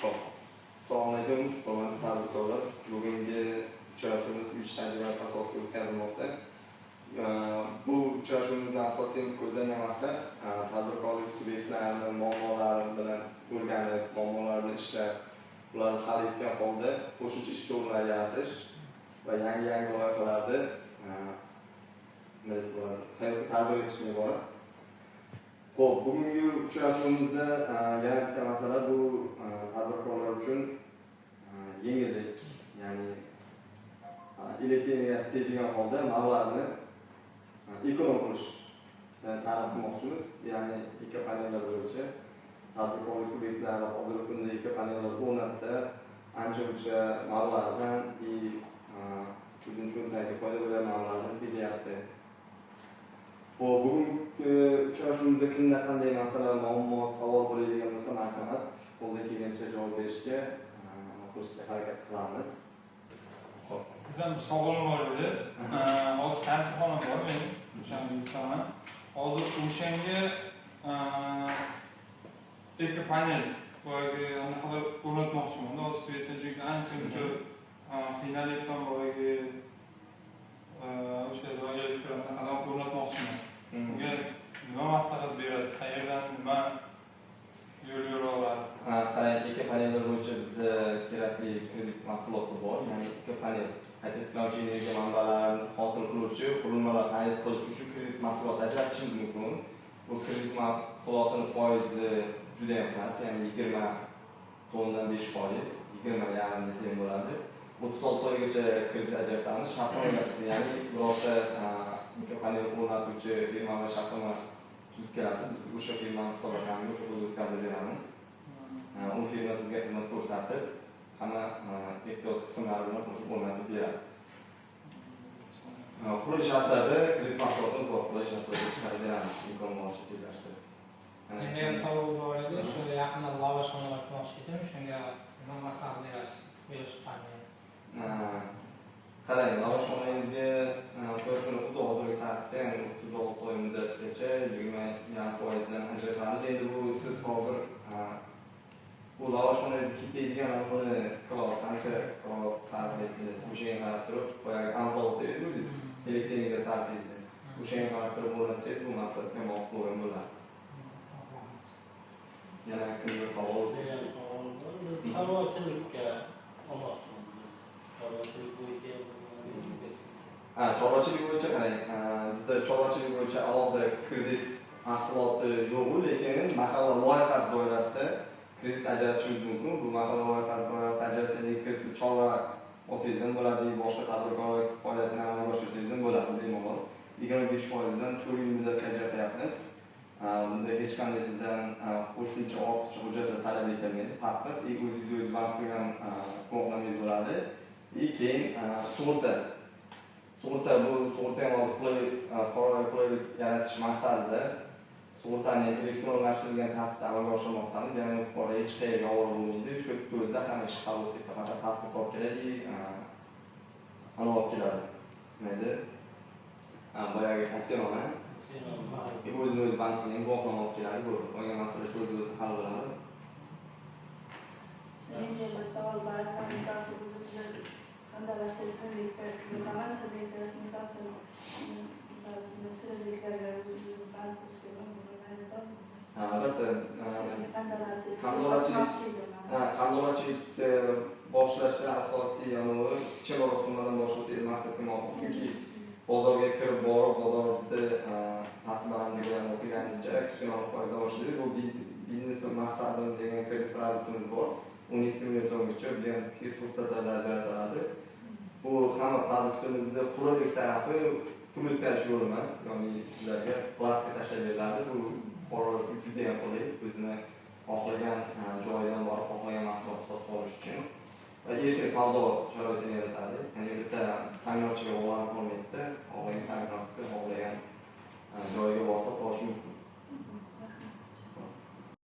Ho'p. Assalomu alaykum, hurmatli tadbirkorlar. Bugungi uchrashuvimiz 3 tajribasi asosida o'tkazilmoqda. Bu uchrashuvimizning asosiy ko'zlangan maqsad tadbirkorlik subyektlarini muammolari bilan o'rganib, muammolar bilan ishlab, ularni hal etgan holda qo'shimcha ish o'rinlari yaratish va yangi loyihalarni hayotga tarbiya etishga iborat. Xo'p, bugungi uchrashuvimizda yana bitta masala bu tadbirkorlar uchun yengillik, ya'ni elektr energiyasi tejagan holda mablag'ni ekonom qilish ta'rif qilmoqchimiz. Ya'ni ekopanellar bo'yicha tadbirkorlik subyektlari hozirgi kunda ekopanellar o'rnatsa ancha-muncha mablag'dan uzun cho'ntagga foyda bo'lgan mablag'dan tejayapti. Bugungi uchrashuvimizda kimda qanday masala, muammo, savol bo'ladigan bo'lsa, marhamat, qo'ldan kelgancha javob berishga harakat qilamiz. Xo'p, sizdan bir savolim bor edi. Hozir kampxona bor, men o'shani aytaman. Hozir o'shanga ekopanel boyagi anaqa o'rnatmoqchiman. Hozir svetda juda ancha-muncha qiynalyapman boyagi o'sha elektr anaqadan o'rnatmoqchiman. Shunga nima maslahat berasiz? Qayerdan nima yo'l-yo'riqlar? Qarang, ekopanellar bo'yicha bizda kerakli kredit mahsuloti bor. Ya'ni ekopanel qayta tiklovchi energiya manbalarini hosil qiluvchi qurilmalar xarid qilish uchun kredit mahsuloti ajratishimiz mumkin. Bu kredit mahsulotining foizi juda ham past, ya'ni 20.5%, 20.5 desam bo'ladi. 36 oygacha kredit ajratamiz. Shartnoma asosida, ya'ni birorta ekopanel o'rnatuvchi firma bilan shartnoma tuzib kelasiz. Biz o'sha firmaning hisobotlarini o'sha yerga o'tkazib beramiz. U firma sizga xizmat ko'rsatib, hamma ehtiyot qismlari bilan qo'shib o'rnatib beradi. Qurilish shartlarida kredit mahsulotimiz bor, qurilish shartlarida chiqarib beramiz, imkon boricha tezlashtirib. Menga ham savol bor edi, shu yaqinda lavashxona ochmoqchi edim, shunga nima maslahat berasiz? Quyosh paneli. Qarang, lavashxonangizga quyosh paneli xuddi hozirgi tartibda, ya'ni 36 oy muddatgacha 20.5% dan ajratamiz. Endi bu siz hozir bu lavashxonangizga ketadigan buni qancha sarflaysiz, o'shanga qarab turib, boyagi aniqlab olsangiz o'zingiz elektr energiya sarfingizni, o'shanga qarab turib o'rnatsangiz bu maqsadga muvofiq bo'lgan bo'ladi. Yana kimga savol? Chorvachilikka olmoqchimiz. Chorvachilik bo'yicha qarang, bizda chorvachilik bo'yicha alohida kredit mahsuloti yo'q, lekin mahalla loyihasi doirasida kredit ajratishimiz mumkin. Bu mahalla loyihasi doirasida ajratiladigan kredit chorva olsangiz ham bo'ladi, boshqa tadbirkorlik faoliyatini amalga oshirsangiz ham bo'ladi, bemalol. 25% dan 4 yil muddatga ajratyapmiz. Bunda hech qanday sizdan qo'shimcha ortiqcha hujjatlar talab etilmaydi. Pasport, o'zingiz bank qilgan guvohnomangiz bo'ladi. Keyin sug'urta. Sug'urta ham hozir fuqarolarga qulaylik yaratish maqsadida sug'urtani elektronlashtirilgan tartibda amalga oshirmoqdamiz. Ya'ni fuqaro hech qayerga ovora bo'lmaydi. Shu o'zida hamma ish hal bo'lib ketadi. Faqat pasport olib keladi, ana olib keladi. Mayli. Boyagi tavsiyanoma. O'zini bank qilgan guvohnoma olib keladi. Bu qolgan masala shu yerda o'zi hal bo'ladi. Menga bir savol bor. Misol uchun qandalashtirish qizilqaman subyektlar misol uchun shirinliklarga o'zingizni band qilishga qandolatchilikni boshlashda asosiy kichikroq qismlardan boshlasangiz maqsadga muvofiq. Chunki bozorga kirib borib, bozorda past-balandlik bilan o'qiganingizcha kichikroq foiz olishni, bu biznes maqsadi degan kredit produktimiz bor. 12 million so'mgacha bilan tez fursatlarda ajratiladi. Bu hamma produktimizda qulaylik tarafi pul o'tkazish yo'li emas, ya'ni sizlarga plastik tashlab beriladi. Bu fuqarolar uchun juda ham qulay, o'zini xohlagan joyidan borib xohlagan mahsulot sotib olish uchun va erkin savdo sharoitini yaratadi. Ya'ni bitta ta'minotchiga bog'lanib qolmaydi, xohlagan ta'minotchisi xohlagan joyiga borsa olish mumkin.